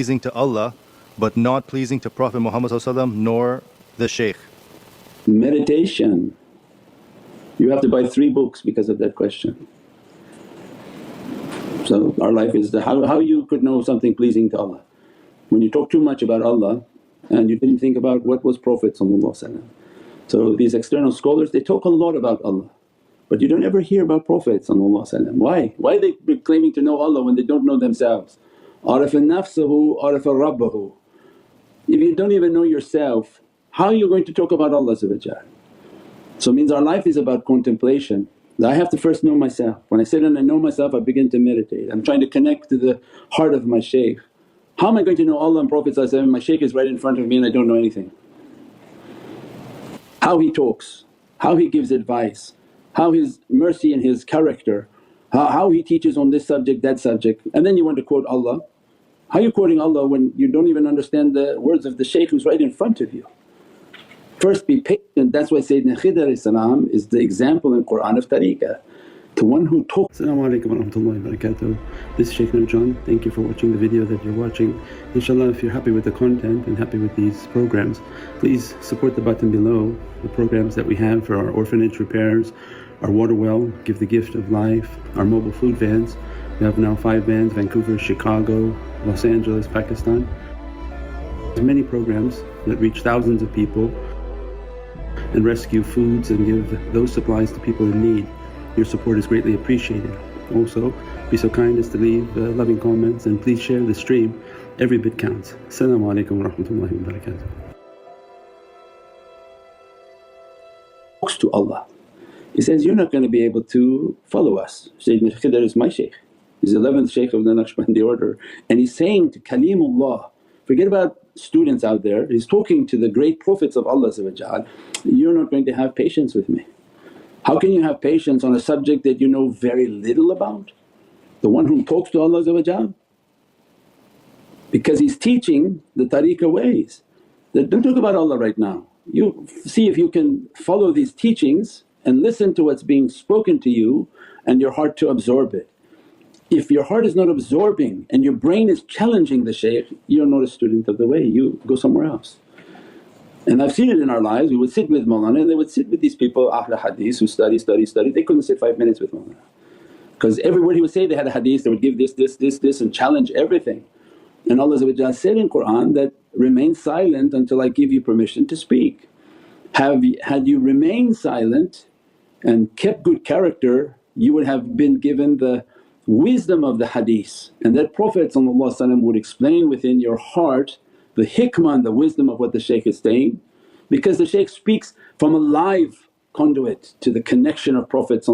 pleasing to Allah but not pleasing to Prophet Muhammad nor the shaykh? Meditation. You have to buy 3 books because of that question. So our life is how you could know something pleasing to Allah when you talk too much about Allah and you didn't think about what was Prophet. So these external scholars they talk a lot about Allah but you don't ever hear about Prophet. Why? Why are they claiming to know Allah when they don't know themselves? Arafa nafsahu arafa rabbahu. If you don't even know yourself, how are you going to talk about Allah? So it means our life is about contemplation. I have to first know myself. When I sit and I know myself, I begin to meditate. I'm trying to connect to the heart of my shaykh. How am I going to know Allah and Prophet? My shaykh is right in front of me and I don't know anything. How he talks, how he gives advice, how his mercy and his character, how he teaches on this subject, that subject, and then you want to quote Allah. How are you quoting Allah when you don't even understand the words of the shaykh who's right in front of you? First be patient, that's why Sayyidina Khidr is the example in Qur'an of tariqah, to one who talks. As-salamu alaykum wa rahmatullahi wa barakatuh. This is Shaykh Nurjan. Thank you for watching the video that you're watching. InshaAllah, if you're happy with the content and happy with these programs, please support the button below, the programs that we have for our orphanage repairs, our water well, Give the Gift of Life, our mobile food vans. We have now 5 vans: Vancouver, Chicago, Los Angeles, Pakistan. There's many programs that reach thousands of people and rescue foods and give those supplies to people in need. Your support is greatly appreciated. Also be so kind as to leave loving comments and please share the stream, every bit counts. As-salamu alaykum wa rahmatullahi wa barakatuh. Talks to Allah. He says, you're not going to be able to follow us. Sayyidina Khidr is my shaykh, he's the 11th shaykh of the Naqshbandi order, and he's saying to Kalimullah, forget about students out there, he's talking to the great prophets of Allah, you're not going to have patience with me. How can you have patience on a subject that you know very little about? The one who talks to Allah, because he's teaching the tariqah ways. That don't talk about Allah right now, you see if you can follow these teachings and listen to what's being spoken to you and your heart to absorb it. If your heart is not absorbing and your brain is challenging the shaykh, you're not a student of the way, you go somewhere else. And I've seen it in our lives, we would sit with Mawlana and they would sit with these people Ahl Hadith who study, they couldn't sit 5 minutes with Mawlana. Because every word he would say they had a hadith, they would give this and challenge everything. And Allah said in Qur'an that, remain silent until I give you permission to speak. Had you remained silent and kept good character, you would have been given the wisdom of the hadith, and that Prophet would explain within your heart the hikmah and the wisdom of what the shaykh is saying, because the shaykh speaks from a live conduit to the connection of Prophet.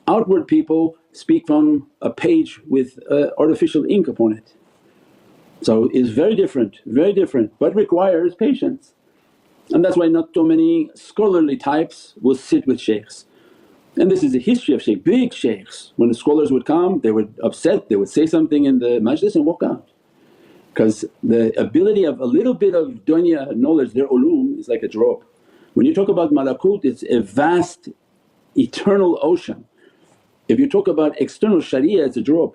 Outward people speak from a page with artificial ink upon it. So it's very different, but requires patience. And that's why not so many scholarly types will sit with shaykhs. And this is the history of shaykh, big shaykhs. When the scholars would come they would upset, they would say something in the majlis and walk out. Because the ability of a little bit of dunya knowledge, their ulum is like a drop. When you talk about malakut, it's a vast eternal ocean. If you talk about external sharia, it's a drop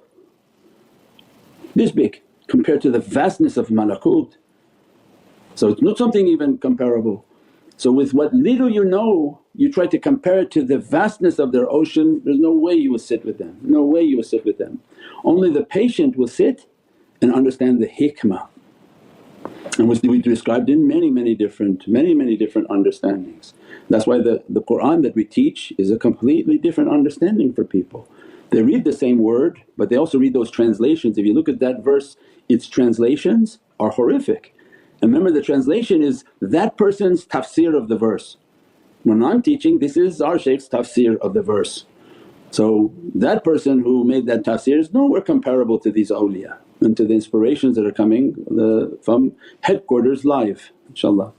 this big compared to the vastness of malakut. So it's not something even comparable. So with what little you know, you try to compare it to the vastness of their ocean, there's no way you will sit with them, no way you will sit with them. Only the patient will sit and understand the hikmah, and we described in many different understandings. That's why the Qur'an that we teach is a completely different understanding for people. They read the same word but they also read those translations. If you look at that verse, its translations are horrific. And remember, the translation is that person's tafsir of the verse. When I'm teaching, this is our shaykh's tafsir of the verse. So that person who made that tafsir is nowhere comparable to these awliya and to the inspirations that are coming from headquarters live, inshaAllah.